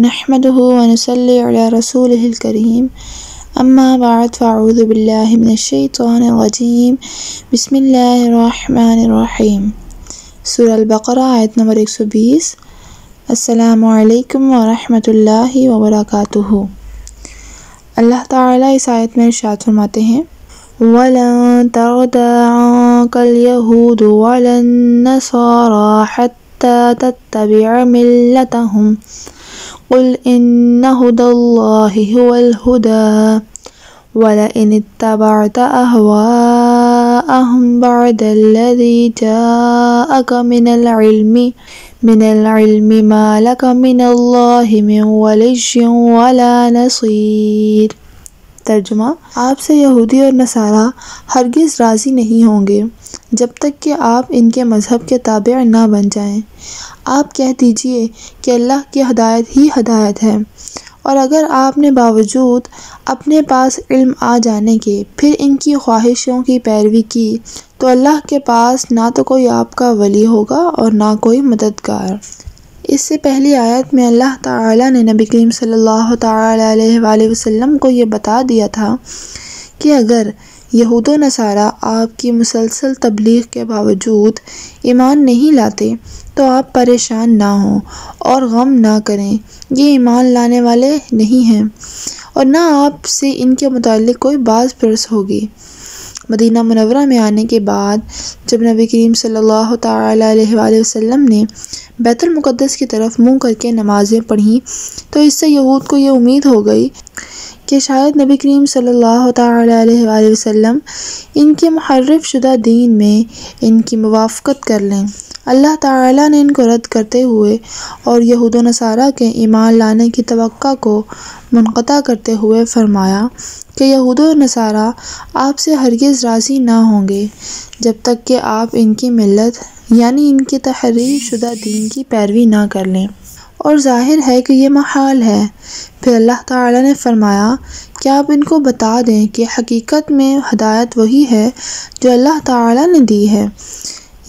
نحمده ونصلي على رسوله الكريم اما بعد فاعوذ باللہ من الشیطان الرجیم بسم اللہ الرحمن الرحیم۔ سورہ البقرہ آیت نمبر 120۔ السلام علیکم ورحمۃ اللہ وبرکاتہ۔ اللہ تعالیٰ اس آیت میں ارشاد فرماتے ہیں وَلَن تَرْضَىٰ عَنكَ الْيَهُودُ وَلَا النَّصَارَىٰ حَتَّىٰ تَتَّبِعَ مِلَّتَهُمْ قُلْ إِنَّ هُدَى اللَّهِ هُوَ الْهُدَىٰ وَلَئِنِ اتَّبَعْتَ أَهْوَاءَهُمْ بَعْدَ الَّذِي جَاءَكَ مِنَ الْعِلْمِ مَا لَكَ مِنَ اللَّهِ مِنْ وَلِيٍّ وَلَا نَصِيرٍ۔ ترجمہ: آپ سے یہودی اور نصارہ ہرگز راضی نہیں ہوں گے جب تک کہ آپ ان کے مذہب کے تابع نہ بن جائیں۔ آپ کہہ دیجئے کہ اللہ کی ہدایت ہی ہدایت ہے، اور اگر آپ نے باوجود اپنے پاس علم آ جانے کے پھر ان کی خواہشوں کی پیروی کی تو اللہ کے پاس نہ تو کوئی آپ کا ولی ہوگا اور نہ کوئی مددگار۔ اس سے پہلی آیت میں اللہ تعالیٰ نے نبی کریم صلی اللہ تعالیٰ علیہ وآلہ وسلم کو یہ بتا دیا تھا کہ اگر یہود و نصارہ آپ کی مسلسل تبلیغ کے باوجود ایمان نہیں لاتے تو آپ پریشان نہ ہوں اور غم نہ کریں، یہ ایمان لانے والے نہیں ہیں، اور نہ آپ سے ان کے متعلق کوئی باز پرس ہوگی۔ مدینہ منورہ میں آنے کے بعد جب نبی کریم صلی اللہ تعالیٰ علیہ وآلہ وسلم نے بیت المقدس کی طرف منہ کر کے نمازیں پڑھیں تو اس سے یہود کو یہ امید ہو گئی کہ شاید نبی کریم صلی اللہ تعالیٰ علیہ وآلہ وسلم ان کے محرف شدہ دین میں ان کی موافقت کر لیں۔ اللہ تعالیٰ نے ان کو رد کرتے ہوئے اور یہود و نصارہ کے ایمان لانے کی توقع کو منقطع کرتے ہوئے فرمایا کہ یہود و نصارہ آپ سے ہرگز راضی نہ ہوں گے جب تک کہ آپ ان کی ملت یعنی ان کی تحریف شدہ دین کی پیروی نہ کر لیں، اور ظاہر ہے کہ یہ محال ہے۔ پھر اللہ تعالیٰ نے فرمایا کہ آپ ان کو بتا دیں کہ حقیقت میں ہدایت وہی ہے جو اللہ تعالیٰ نے دی ہے،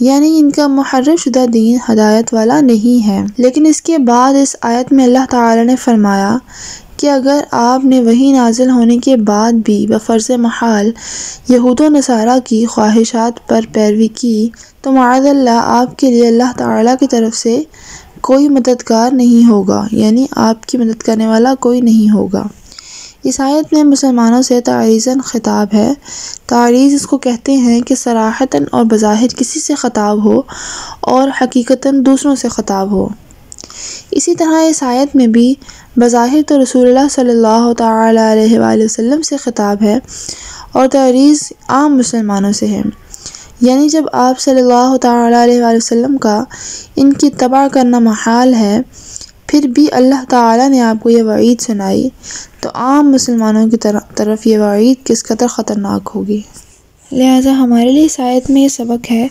یعنی ان کا محرف شدہ دین ہدایت والا نہیں ہے۔ لیکن اس کے بعد اس آیت میں اللہ تعالیٰ نے فرمایا کہ اگر آپ نے وحی نازل ہونے کے بعد بھی بفرض محال یہود و نصارہ کی خواہشات پر پیروی کی تو معاذ اللہ آپ کے لیے اللہ تعالیٰ کی طرف سے کوئی مددگار نہیں ہوگا، یعنی آپ کی مدد کرنے والا کوئی نہیں ہوگا۔ اس آیت میں مسلمانوں سے تعریضاً خطاب ہے۔ تعریض اس کو کہتے ہیں کہ صراحتاً اور بظاہر کسی سے خطاب ہو اور حقیقتاً دوسروں سے خطاب ہو۔ اسی طرح اس آیت میں بھی بظاہر تو رسول اللہ صلی اللہ تعالیٰ علیہ وآلہ وسلم سے خطاب ہے اور تعریض عام مسلمانوں سے ہے، یعنی جب آپ صلی اللہ تعالیٰ علیہ وآلہ وسلم کا ان کی اتباع کرنا محال ہے پھر بھی اللہ تعالیٰ نے آپ کو یہ وعید سنائی تو عام مسلمانوں کی طرف یہ وعید کس قدر خطرناک ہوگی۔ لہٰذا ہمارے لیے اس آیت میں یہ سبق ہے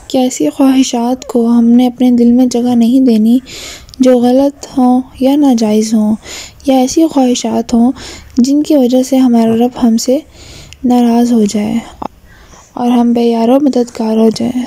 کہ ایسی خواہشات کو ہم نے اپنے دل میں جگہ نہیں دینی جو غلط ہوں یا ناجائز ہوں، یا ایسی خواہشات ہوں جن کی وجہ سے ہمارا رب ہم سے ناراض ہو جائے اور ہم بے یار و مددگار ہو جائیں۔